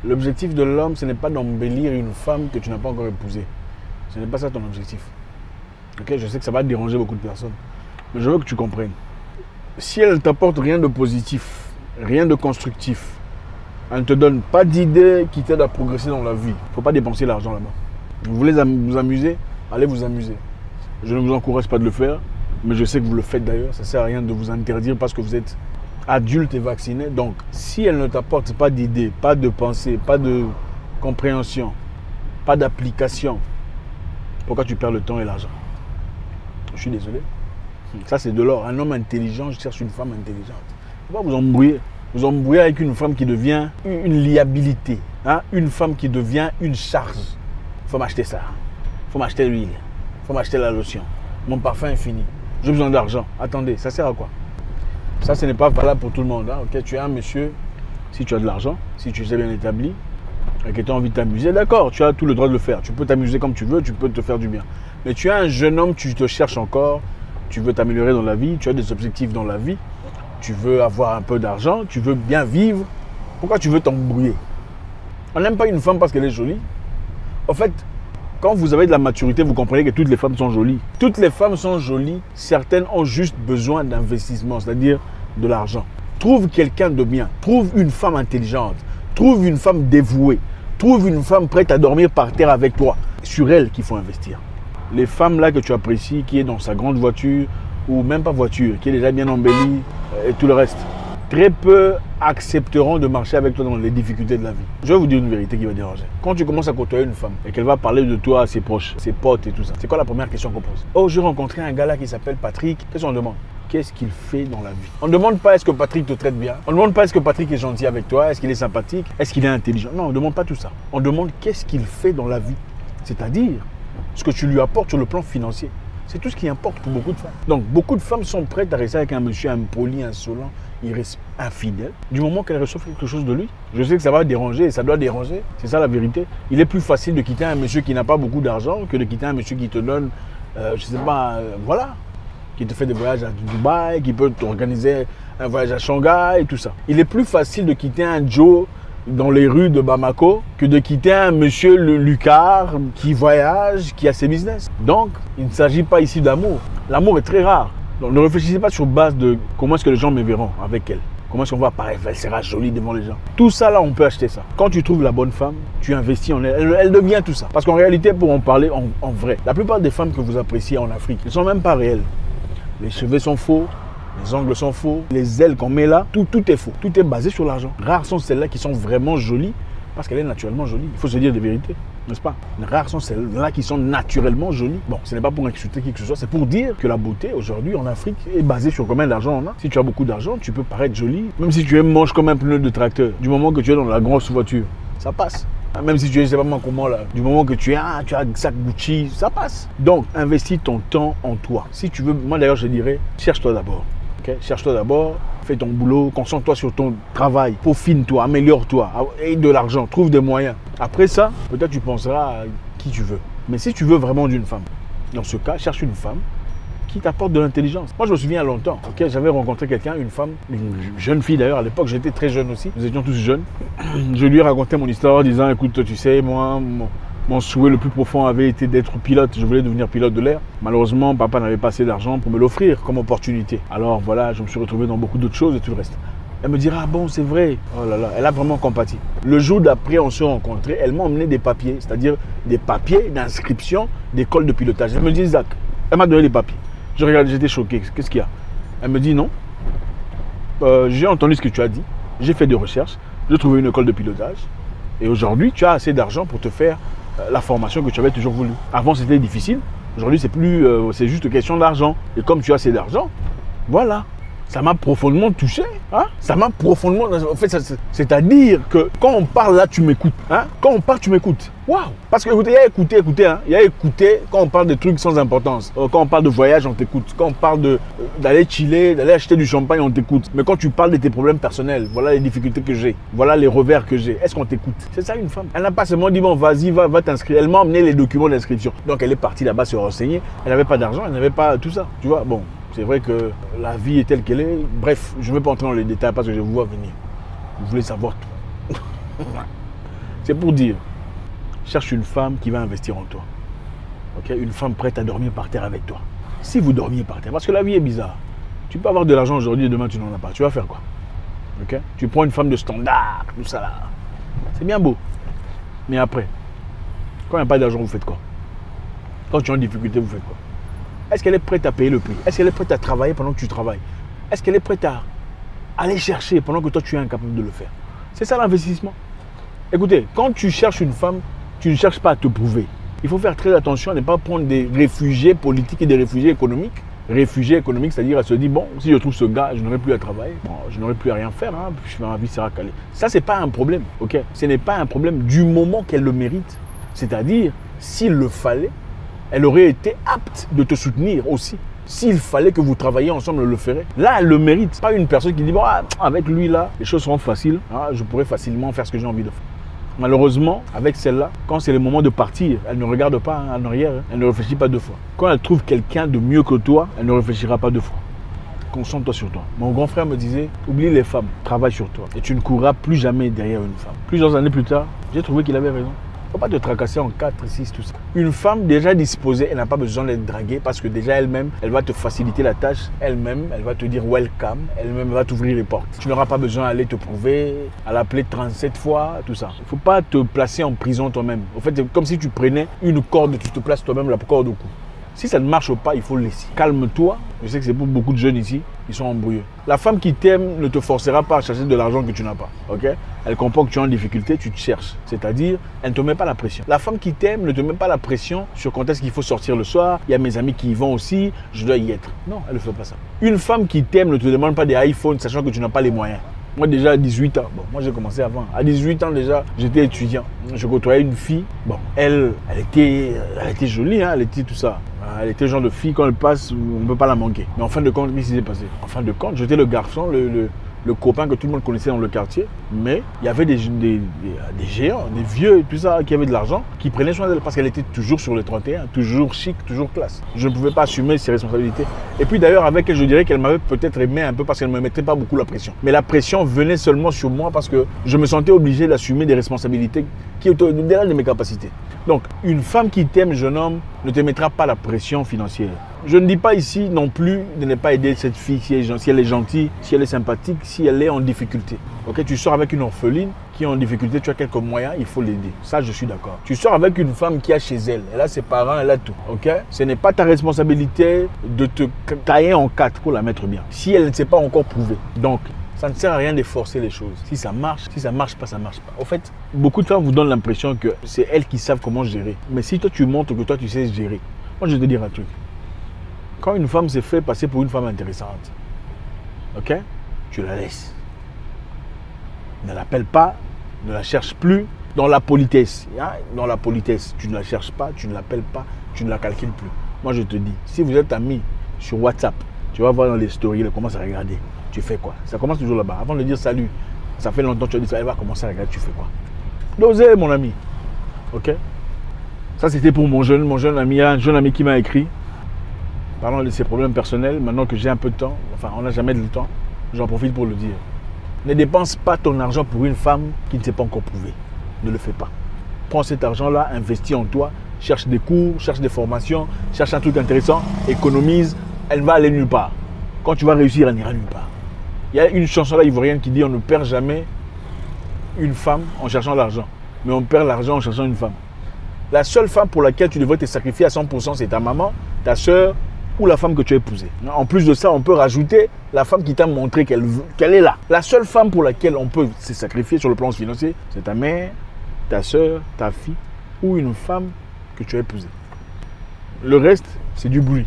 L'objectif de l'homme, ce n'est pas d'embellir une femme que tu n'as pas encore épousée. Ce n'est pas ça ton objectif. Ok, je sais que ça va déranger beaucoup de personnes. Mais je veux que tu comprennes. Si elle ne t'apporte rien de positif, rien de constructif, elle ne te donne pas d'idées qui t'aident à progresser dans la vie, il ne faut pas dépenser l'argent là-bas. Vous voulez vous amuser? Allez vous amuser. Je ne vous encourage pas de le faire, mais je sais que vous le faites d'ailleurs. Ça ne sert à rien de vous interdire parce que vous êtes adulte et vacciné. Donc, si elle ne t'apporte pas d'idées, pas de pensée, pas de compréhension, pas d'application, pourquoi tu perds le temps et l'argent? Je suis désolé. Ça, c'est de l'or. Un homme intelligent, je cherche une femme intelligente. Il ne faut pas vous embrouiller. Vous embrouillez avec une femme qui devient une liabilité. Hein? Une femme qui devient une charge. Il faut m'acheter ça. Il faut m'acheter l'huile. Il faut m'acheter la lotion. Mon parfum est fini. J'ai besoin d'argent. Attendez, ça sert à quoi? Ça, ce n'est pas valable pour tout le monde. Hein? Okay? Tu es un monsieur, si tu as de l'argent, si tu es bien établi, et que tu as envie de t'amuser, d'accord, tu as tout le droit de le faire. Tu peux t'amuser comme tu veux, tu peux te faire du bien. Mais tu es un jeune homme, tu te cherches encore, tu veux t'améliorer dans la vie, tu as des objectifs dans la vie, tu veux avoir un peu d'argent, tu veux bien vivre. Pourquoi tu veux t'embrouiller? On n'aime pas une femme parce qu'elle est jolie. En fait, quand vous avez de la maturité, vous comprenez que toutes les femmes sont jolies. Toutes les femmes sont jolies, certaines ont juste besoin d'investissement, c'est-à-dire de l'argent. Trouve quelqu'un de bien, trouve une femme intelligente, trouve une femme dévouée, trouve une femme prête à dormir par terre avec toi. C'est sur elle qu'il faut investir. Les femmes là que tu apprécies, qui est dans sa grande voiture, ou même pas voiture, qui est déjà bien embellie, et tout le reste, très peu accepteront de marcher avec toi dans les difficultés de la vie. Je vais vous dire une vérité qui va déranger. Quand tu commences à côtoyer une femme et qu'elle va parler de toi à ses proches, ses potes et tout ça, c'est quoi la première question qu'on pose? Oh, j'ai rencontré un gars là qui s'appelle Patrick. Qu'est-ce qu'on demande? Qu'est-ce qu'il fait dans la vie? On ne demande pas est-ce que Patrick te traite bien. On ne demande pas est-ce que Patrick est gentil avec toi, est-ce qu'il est sympathique, est-ce qu'il est intelligent. Non, on ne demande pas tout ça. On demande qu'est-ce qu'il fait dans la vie. C'est-à-dire ce que tu lui apportes sur le plan financier. C'est tout ce qui importe pour beaucoup de femmes. Donc, beaucoup de femmes sont prêtes à rester avec un monsieur impoli, insolent, infidèle, du moment qu'elle reçoit quelque chose de lui. Je sais que ça va déranger et ça doit déranger. C'est ça la vérité. Il est plus facile de quitter un monsieur qui n'a pas beaucoup d'argent que de quitter un monsieur qui te donne, je ne sais pas, voilà, qui te fait des voyages à Dubaï, qui peut t'organiser un voyage à Shanghai et tout ça. Il est plus facile de quitter un Joe dans les rues de Bamako que de quitter un monsieur Lucard qui voyage, qui a ses business. Donc, il ne s'agit pas ici d'amour. L'amour est très rare. Donc, ne réfléchissez pas sur base de comment est-ce que les gens me verront avec elle. Comment est-ce qu'on va apparaître? Elle sera jolie devant les gens. Tout ça, là, on peut acheter ça. Quand tu trouves la bonne femme, tu investis en elle. Elle devient tout ça. Parce qu'en réalité, pour en parler en vrai, la plupart des femmes que vous appréciez en Afrique ne sont même pas réelles. Les cheveux sont faux. Les ongles sont faux, les ailes qu'on met là, tout est faux. Tout est basé sur l'argent. Rares sont celles-là qui sont vraiment jolies parce qu'elle est naturellement jolie. Il faut se dire des vérités, n'est-ce pas? Rares sont celles-là qui sont naturellement jolies. Bon, ce n'est pas pour insulter qui que ce soit, c'est pour dire que la beauté aujourd'hui en Afrique est basée sur combien d'argent on a. Si tu as beaucoup d'argent, tu peux paraître jolie, même si tu es moche comme un pneu de tracteur. Du moment que tu es dans la grosse voiture, ça passe. Même si tu es, je sais pas comment là, du moment que tu as un sac Gucci, ça passe. Donc, investis ton temps en toi. Si tu veux, moi d'ailleurs je dirais, cherche-toi d'abord. Cherche-toi d'abord, fais ton boulot, concentre-toi sur ton travail, peaufine-toi, améliore-toi, aie de l'argent, trouve des moyens. Après ça, peut-être tu penseras à qui tu veux. Mais si tu veux vraiment d'une femme, dans ce cas, cherche une femme qui t'apporte de l'intelligence. Moi, je me souviens il y a longtemps, j'avais rencontré quelqu'un, une femme, une jeune fille d'ailleurs, à l'époque, j'étais très jeune aussi, nous étions tous jeunes. Je lui ai raconté mon histoire en disant, écoute, tu sais, moi, mon souhait le plus profond avait été d'être pilote. Je voulais devenir pilote de l'air. Malheureusement, papa n'avait pas assez d'argent pour me l'offrir comme opportunité. Alors voilà, je me suis retrouvé dans beaucoup d'autres choses et tout le reste. Elle me dira, ah bon, c'est vrai. Oh là là, elle a vraiment compati. Le jour d'après, on s'est rencontrés. Elle m'a emmené des papiers, c'est-à-dire des papiers d'inscription d'école de pilotage. Elle me dit, Zach, elle m'a donné les papiers. Je regarde, j'étais choqué. Qu'est-ce qu'il y a? Elle me dit, non. J'ai entendu ce que tu as dit. J'ai fait des recherches. J'ai trouvé une école de pilotage. Et aujourd'hui, tu as assez d'argent pour te faire la formation que tu avais toujours voulu. Avant, c'était difficile. Aujourd'hui, c'est plus, c'est juste question d'argent. Et comme tu as assez d'argent, voilà. Ça m'a profondément touché. Hein? Ça m'a profondément... En fait, c'est-à-dire que quand on parle là, tu m'écoutes. Hein? Quand on parle, tu m'écoutes. Waouh! Parce que écoutez, écoutez, hein? Il y a écouté quand on parle de trucs sans importance. Quand on parle de voyage, on t'écoute. Quand on parle d'aller chiller, d'aller acheter du champagne, on t'écoute. Mais quand tu parles de tes problèmes personnels, voilà les difficultés que j'ai. Voilà les revers que j'ai. Est-ce qu'on t'écoute? C'est ça une femme. Elle n'a pas seulement dit, bon, vas-y, va t'inscrire. Elle m'a emmené les documents d'inscription. Donc elle est partie là-bas se renseigner. Elle n'avait pas d'argent, elle n'avait pas tout ça. Tu vois, bon. C'est vrai que la vie est telle qu'elle est. Bref, je ne vais pas entrer dans les détails parce que je vous vois venir. Vous voulez savoir tout. C'est pour dire, cherche une femme qui va investir en toi. Okay? Une femme prête à dormir par terre avec toi. Si vous dormiez par terre, parce que la vie est bizarre. Tu peux avoir de l'argent aujourd'hui et demain tu n'en as pas. Tu vas faire quoi? Okay? Tu prends une femme de standard, tout ça là. C'est bien beau. Mais après, quand il n'y a pas d'argent, vous faites quoi? Quand tu es en difficulté, vous faites quoi? Est-ce qu'elle est prête à payer le prix? Est-ce qu'elle est prête à travailler pendant que tu travailles? Est-ce qu'elle est prête à aller chercher pendant que toi tu es incapable de le faire? C'est ça l'investissement. Écoutez, quand tu cherches une femme, tu ne cherches pas à te prouver. Il faut faire très attention à ne pas prendre des réfugiés politiques et des réfugiés économiques. Réfugiés économiques, c'est-à-dire à se dire, bon, si je trouve ce gars, je n'aurai plus à travailler, bon, je n'aurai plus à rien faire, hein, puis ma vie sera calée. Ça, c'est pas un problème, ok? Ce n'est pas un problème du moment qu'elle le mérite. C'est-à-dire, s'il le fallait, elle aurait été apte de te soutenir aussi. S'il fallait que vous travailliez ensemble, elle le ferait. Là, elle le mérite. Pas une personne qui dit, bon, avec lui, là, les choses seront faciles, hein, je pourrais facilement faire ce que j'ai envie de faire. Malheureusement, avec celle-là, quand c'est le moment de partir, elle ne regarde pas en arrière, hein, elle ne réfléchit pas deux fois. Quand elle trouve quelqu'un de mieux que toi, elle ne réfléchira pas deux fois. Concentre-toi sur toi. Mon grand frère me disait, oublie les femmes, travaille sur toi. Et tu ne courras plus jamais derrière une femme. Plusieurs années plus tard, j'ai trouvé qu'il avait raison. Il ne faut pas te tracasser en 4, 6, tout ça. Une femme déjà disposée, elle n'a pas besoin d'être draguée parce que déjà elle-même, elle va te faciliter la tâche. Elle-même, elle va te dire welcome. Elle-même va t'ouvrir les portes. Tu n'auras pas besoin d'aller te prouver, à l'appeler 37 fois, tout ça. Il ne faut pas te placer en prison toi-même. En fait, c'est comme si tu prenais une corde, tu te places toi-même la corde au cou. Si ça ne marche pas, il faut le laisser. Calme-toi. Je sais que c'est pour beaucoup de jeunes ici, ils sont embrouillés. La femme qui t'aime ne te forcera pas à chercher de l'argent que tu n'as pas. Okay? Elle comprend que tu es en difficulté, tu te cherches. C'est-à-dire, elle ne te met pas la pression. La femme qui t'aime ne te met pas la pression sur quand est-ce qu'il faut sortir le soir. Il y a mes amis qui y vont aussi, je dois y être. Non, elle ne fait pas ça. Une femme qui t'aime ne te demande pas des iPhones, sachant que tu n'as pas les moyens. Moi déjà à 18 ans, bon, moi j'ai commencé avant. À 18 ans déjà, j'étais étudiant. Je côtoyais une fille. Bon, elle était jolie, hein, elle était tout ça. Elle était le genre de fille, quand elle passe, on ne peut pas la manquer. Mais en fin de compte, qu'est-ce qui s'est passé? En fin de compte, j'étais le garçon, le copain que tout le monde connaissait dans le quartier. Mais il y avait des géants, des vieux, tout ça, qui avaient de l'argent, qui prenaient soin d'elle parce qu'elle était toujours sur les 31, toujours chic, toujours classe. Je ne pouvais pas assumer ses responsabilités. Et puis d'ailleurs, avec elle, je dirais qu'elle m'avait peut-être aimé un peu parce qu'elle ne me mettait pas beaucoup la pression. Mais la pression venait seulement sur moi parce que je me sentais obligé d'assumer des responsabilités qui étaient au-delà de mes capacités. Donc, une femme qui t'aime, jeune homme, ne te mettra pas la pression financière. Je ne dis pas ici non plus de ne pas aider cette fille si elle est gentille, si elle est sympathique, si elle est en difficulté. Okay? Tu sors avec une orpheline qui est en difficulté, tu as quelques moyens, il faut l'aider. Ça, je suis d'accord. Tu sors avec une femme qui a chez elle, elle a ses parents, elle a tout. Okay? Ce n'est pas ta responsabilité de te tailler en quatre pour la mettre bien. Si elle ne s'est pas encore prouvée. Donc, ça ne sert à rien de forcer les choses. Si ça marche pas, ça marche pas. En fait, beaucoup de femmes vous donnent l'impression que c'est elles qui savent comment gérer. Mais si toi, tu montres que toi, tu sais gérer. Moi, je vais te dire un truc. Quand une femme s'est fait passer pour une femme intéressante, ok, tu la laisses. Ne l'appelle pas, ne la cherche plus. Dans la politesse, hein? Dans la politesse, tu ne la cherches pas, tu ne l'appelles pas, tu ne la calcules plus. Moi, je te dis, si vous êtes amis sur WhatsApp, tu vas voir dans les stories, elle commence à regarder. Tu fais quoi? Ça commence toujours là-bas. Avant de dire salut, ça fait longtemps que tu as dit ça, elle va commencer à regarder, tu fais quoi? D'oser, mon ami. Ok? Ça, c'était pour mon jeune ami. Il y a un jeune ami qui m'a écrit, parlant de ses problèmes personnels. Maintenant que j'ai un peu de temps, enfin, on n'a jamais de temps, j'en profite pour le dire. Ne dépense pas ton argent pour une femme qui ne s'est pas encore prouvée. Ne le fais pas. Prends cet argent-là, investis en toi, cherche des cours, cherche des formations, cherche un truc intéressant, économise, elle va aller nulle part. Quand tu vas réussir, elle n'ira nulle part. Il y a une chanson là ivoirienne qui dit on ne perd jamais une femme en cherchant l'argent, mais on perd l'argent en cherchant une femme. La seule femme pour laquelle tu devrais te sacrifier à 100%, c'est ta maman, ta soeur ou la femme que tu as épousée. En plus de ça, on peut rajouter la femme qui t'a montré qu'elle est là. La seule femme pour laquelle on peut se sacrifier sur le plan financier, c'est ta mère, ta soeur, ta fille ou une femme que tu as épousée. Le reste, c'est du bruit.